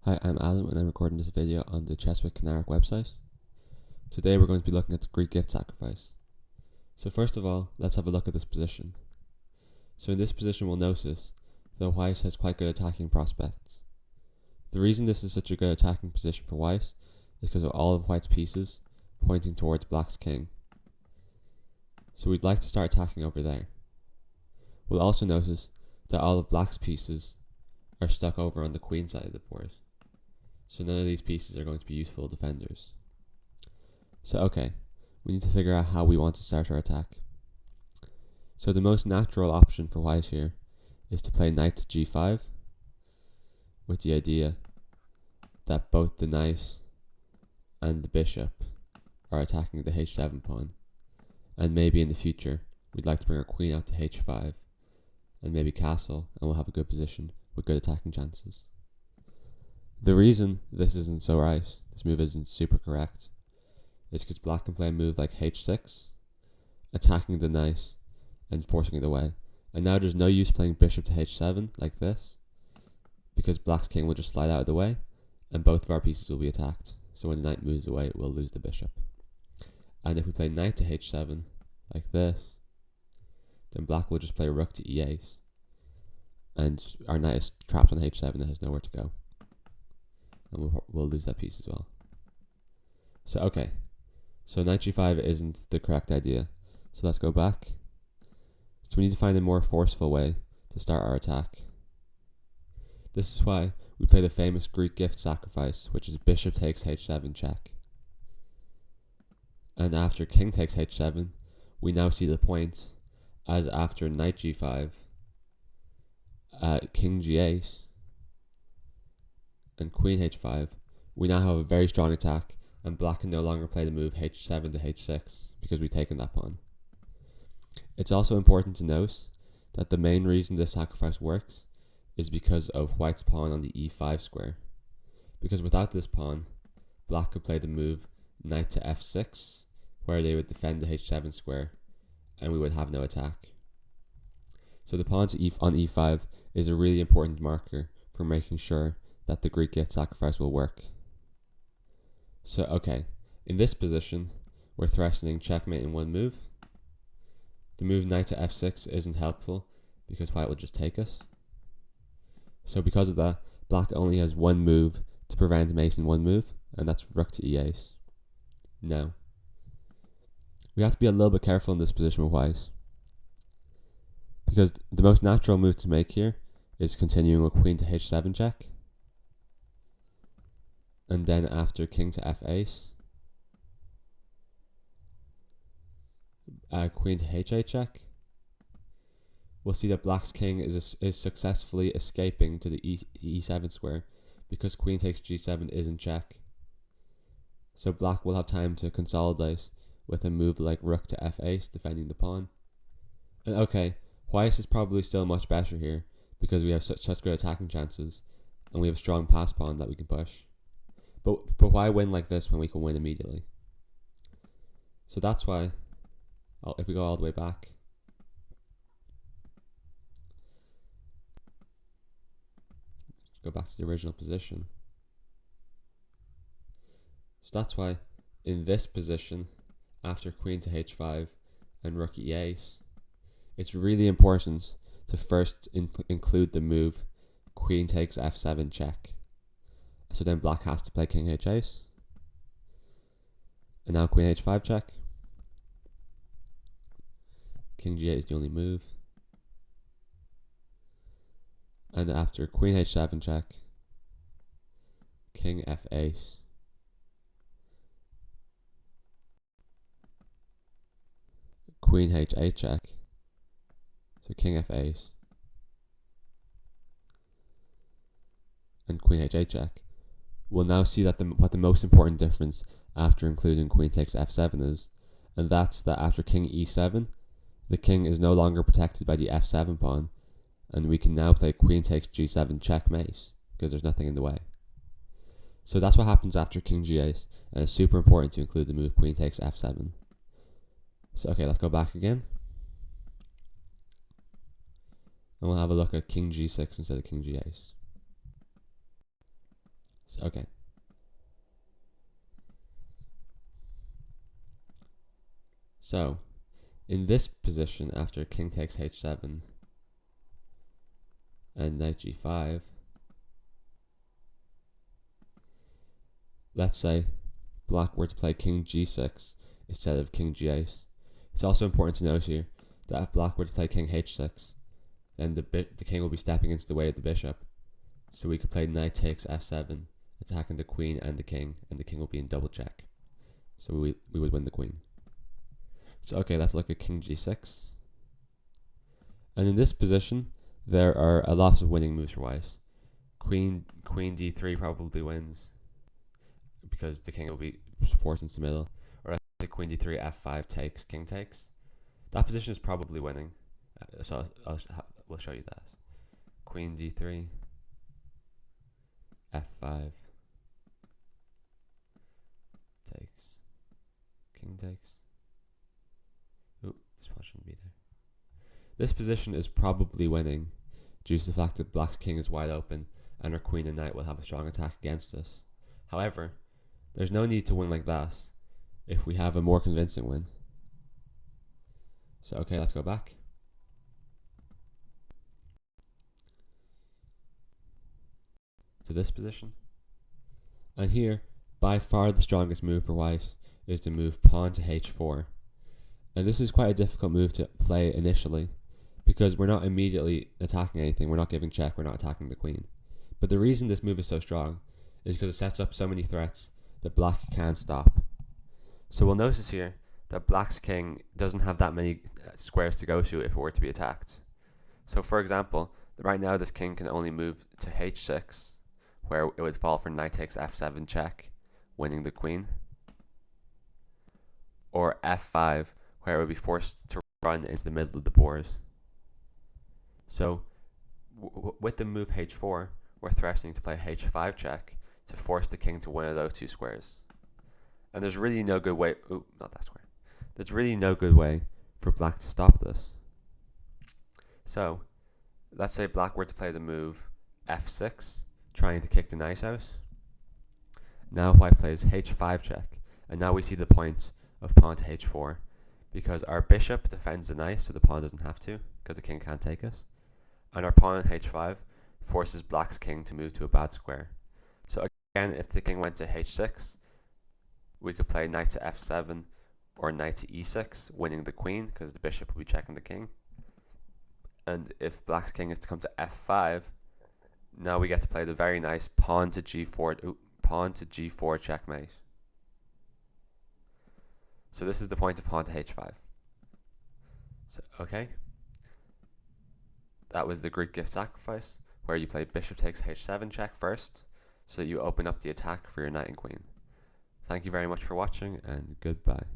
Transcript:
Hi, I'm Adam and I'm recording this video on the Chess with Canaric website. Today we're going to be looking at the Greek gift sacrifice. So first of all, let's have a look at this position. So in this position we'll notice that white has quite good attacking prospects. The reason this is such a good attacking position for white is because of all of white's pieces pointing towards black's king. So we'd like to start attacking over there. We'll also notice that all of black's pieces are stuck over on the queen side of the board. So none of these pieces are going to be useful defenders. So okay, we need to figure out how we want to start our attack. So the most natural option for white here is to play knight to g5 with the idea that both the knight and the bishop are attacking the h7 pawn, and maybe in the future we'd like to bring our queen out to h5 and maybe castle, and we'll have a good position with good attacking chances. The reason this isn't so right, this move isn't super correct, is because black can play a move like h6, attacking the knight and forcing it away. And now there's no use playing bishop to h7 like this, because black's king will just slide out of the way and both of our pieces will be attacked. So when the knight moves away, we'll lose the bishop. And if we play knight to h7 like this, then black will just play rook to e8, and our knight is trapped on h7 and has nowhere to go. And we'll lose that piece as well. So okay, so knight g5 isn't the correct idea. So let's go back. So we need to find a more forceful way to start our attack. This is why we play the famous Greek gift sacrifice, which is bishop takes h7 check. And after king takes h7, we now see the point, as after knight g5, king g8, and queen h5, we now have a very strong attack, and black can no longer play the move h7 to h6 because we've taken that pawn. It's also important to note that the main reason this sacrifice works is because of white's pawn on the e5 square. Because without this pawn, black could play the move knight to f6, where they would defend the h7 square, and we would have no attack. So the pawn to on e5 is a really important marker for making sure that the Greek gift sacrifice will work. So okay, in this position, we're threatening checkmate in one move. The move knight to f6 isn't helpful because white will just take us. So because of that, black only has one move to prevent mate in one move, and that's rook to e8. Now, we have to be a little bit careful in this position with white, because the most natural move to make here is continuing with queen to h7 check, and then after king to f8, queen to h8 check, we'll see that black's king is successfully escaping to the e7 square because queen takes g7 is in check. So black will have time to consolidate with a move like rook to f8, defending the pawn. And okay, white is probably still much better here because we have such good attacking chances, and we have a strong pass pawn that we can push. But why win like this when we can win immediately? So that's why, if we go all the way back, go back to the original position. So that's why in this position, after queen to h5 and rook e8, it's really important to first include the move queen takes f7 check. So then black has to play king h8, and now queen h5 check. King g8 is the only move, and after queen h7 check, king f8, queen h8 check, so king f8, and queen h8 check. We'll now see that what the most important difference after including queen takes f7 is, and that's that after king e7, the king is no longer protected by the f7 pawn, and we can now play queen takes g7 checkmate because there's nothing in the way. So that's what happens after king g8, and it's super important to include the move queen takes f7. So okay, let's go back again, and we'll have a look at king g6 instead of king g8. Okay. So, in this position, after king takes h7 and knight g5, let's say black were to play king g6 instead of king g8. It's also important to note here that if black were to play king h6, then the king will be stepping into the way of the bishop. So we could play knight takes f7, attacking the queen and the king will be in double check. So we would win the queen. So okay, let's look at king g6. And in this position, there are a lot of winning moves for white. Queen d3 probably wins, because the king will be forced into the middle. Or let's say queen d3, f5 takes, king takes. That position is probably winning. So we'll show you that. Queen d3, f5 takes, king takes. Oop, this pawn shouldn't be there. This position is probably winning due to the fact that black's king is wide open and our queen and knight will have a strong attack against it. However, there's no need to win like that if we have a more convincing win. So okay, let's go back. To this position. And here, by far the strongest move for white is to move pawn to h4. And this is quite a difficult move to play initially, because we're not immediately attacking anything, we're not giving check, we're not attacking the queen. But the reason this move is so strong is because it sets up so many threats that black can't stop. So we'll notice here that black's king doesn't have that many squares to go to if it were to be attacked. So for example, right now this king can only move to h6, where it would fall for knight takes f7 check, winning the queen. Or f5, where it would be forced to run into the middle of the board. So with the move h4, we're threatening to play h5 check to force the king to one of those two squares. And there's really no good way, not that square. There's really no good way for black to stop this. So let's say black were to play the move f6, trying to kick the knight out. Now white plays h5 check, and now we see the point of pawn to h4, because our bishop defends the knight, so the pawn doesn't have to, because the king can't take it. And our pawn on h5 forces black's king to move to a bad square. So again, if the king went to h6, we could play knight to f7 or knight to e6, winning the queen, because the bishop will be checking the king. And if black's king is to come to f5, now we get to play the very nice pawn to g4 checkmate. So this is the point of pawn to h5. So okay, that was the Greek gift sacrifice, where you play bishop takes h7 check first, so that you open up the attack for your knight and queen. Thank you very much for watching, and goodbye.